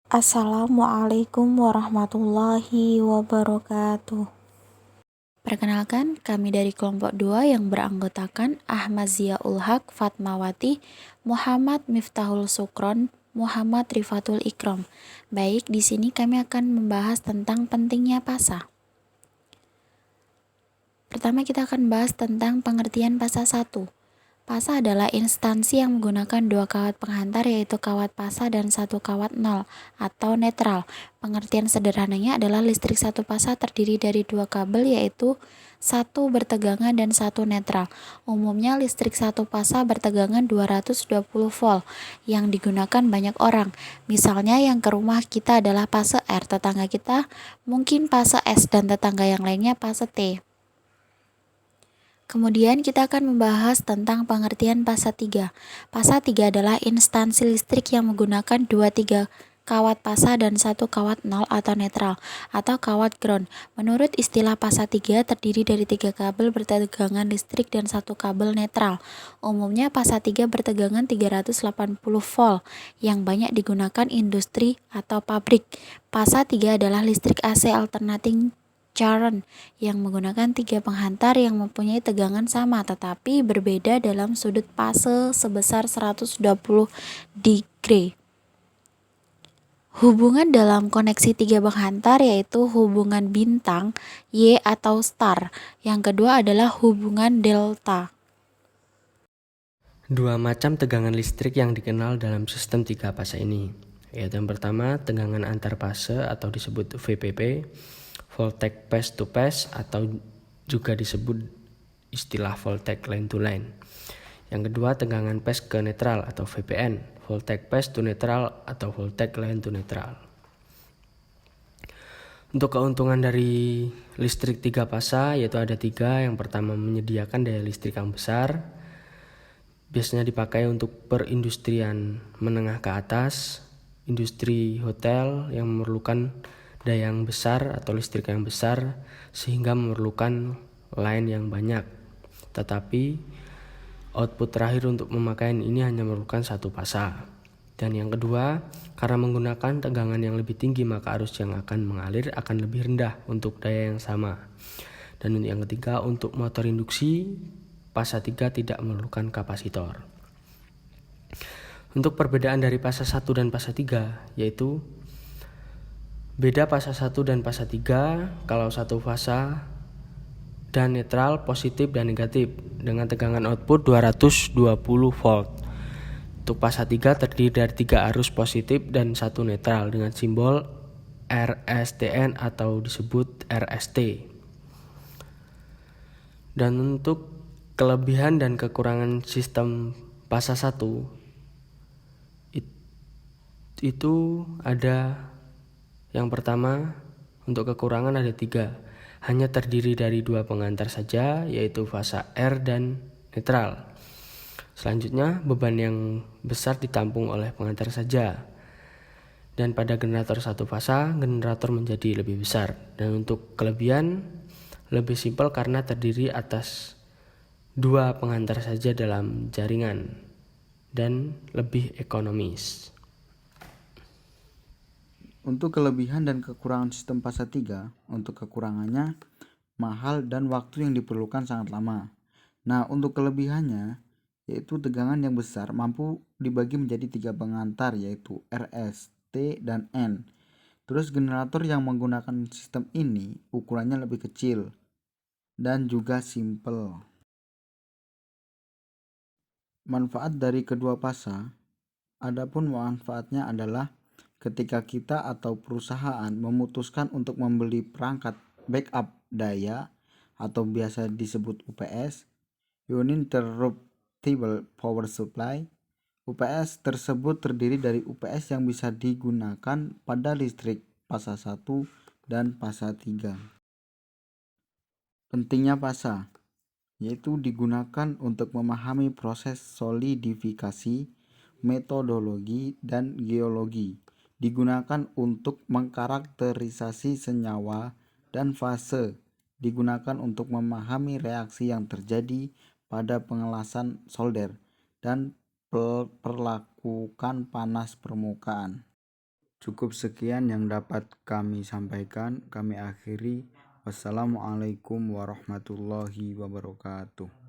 Assalamualaikum warahmatullahi wabarakatuh. Perkenalkan, kami dari kelompok 2 yang beranggotakan Ahmad Ziaul Haq Fatmawati, Muhammad Miftahul Sukron, Muhammad Rifatul Ikram. Baik, di sini kami akan membahas tentang pentingnya PASA. Pertama kita akan bahas tentang pengertian PASA 1. PASA adalah instansi yang menggunakan 2 kawat penghantar yaitu kawat PASA dan 1 kawat nol atau netral. Pengertian sederhananya adalah listrik satu PASA terdiri dari 2 kabel yaitu 1 bertegangan dan 1 netral. Umumnya listrik satu PASA bertegangan 220 volt yang digunakan banyak orang. Misalnya yang ke rumah kita adalah PASA R, tetangga kita mungkin PASA S dan tetangga yang lainnya PASA T. Kemudian kita akan membahas tentang pengertian PASA 3. PASA 3 adalah instansi listrik yang menggunakan 3 kawat PASA dan 1 kawat nol atau netral atau kawat ground. Menurut istilah PASA 3 terdiri dari 3 kabel bertegangan listrik dan 1 kabel netral. Umumnya PASA 3 bertegangan 380 volt yang banyak digunakan industri atau pabrik. PASA 3 adalah listrik AC alternating current yang menggunakan 3 penghantar yang mempunyai tegangan sama tetapi berbeda dalam sudut fase sebesar 120 degree. Hubungan dalam koneksi 3 penghantar yaitu hubungan bintang, Y atau star. Yang kedua adalah hubungan delta. Dua macam tegangan listrik yang dikenal dalam sistem 3 fase ini, yaitu yang pertama tegangan antar fase atau disebut VPP, voltage phase to phase atau juga disebut istilah voltage line to line. Yang kedua tegangan phase ke netral atau VPN, voltage phase to neutral atau voltage line to neutral. Untuk keuntungan dari listrik 3 fase yaitu ada 3. Yang pertama menyediakan daya listrik yang besar, biasanya dipakai untuk perindustrian menengah ke atas, industri hotel yang memerlukan daya yang besar atau listrik yang besar sehingga memerlukan line yang banyak. Tetapi output terakhir untuk pemakaian ini hanya memerlukan 1 fasa. Dan yang kedua, karena menggunakan tegangan yang lebih tinggi maka arus yang akan mengalir akan lebih rendah untuk daya yang sama. Dan yang ketiga, untuk motor induksi fasa 3 tidak memerlukan kapasitor. Untuk perbedaan dari fasa 1 dan fasa 3 yaitu beda fasa 1 dan fasa 3 kalau satu fasa dan netral positif dan negatif dengan tegangan output 220 volt. Untuk fasa 3 terdiri dari 3 arus positif dan 1 netral dengan simbol RSTN atau disebut RST. Dan untuk kelebihan dan kekurangan sistem fasa 1 itu ada yang pertama, untuk kekurangan ada 3. Hanya terdiri dari 2 pengantar saja, yaitu fasa R dan netral. Selanjutnya, beban yang besar ditampung oleh pengantar saja. Dan pada generator 1 fasa, generator menjadi lebih besar. Dan untuk kelebihan, lebih simpel karena terdiri atas 2 pengantar saja dalam jaringan dan lebih ekonomis. Untuk kelebihan dan kekurangan sistem fasa 3, untuk kekurangannya mahal dan waktu yang diperlukan sangat lama. Nah, untuk kelebihannya yaitu tegangan yang besar mampu dibagi menjadi 3 pengantar yaitu RS, T, dan N. Terus generator yang menggunakan sistem ini ukurannya lebih kecil dan juga simple. Manfaat dari kedua fasa, adapun manfaatnya adalah ketika kita atau perusahaan memutuskan untuk membeli perangkat backup daya atau biasa disebut UPS, Uninterruptible Power Supply. UPS tersebut terdiri dari UPS yang bisa digunakan pada listrik fasa 1 dan fasa 3. Pentingnya fasa yaitu digunakan untuk memahami proses solidifikasi, metodologi, dan geologi. Digunakan untuk mengkarakterisasi senyawa dan fase. Digunakan untuk memahami reaksi yang terjadi pada pengelasan solder dan perlakukan panas permukaan. Cukup sekian yang dapat kami sampaikan. Kami akhiri. Wassalamualaikum warahmatullahi wabarakatuh.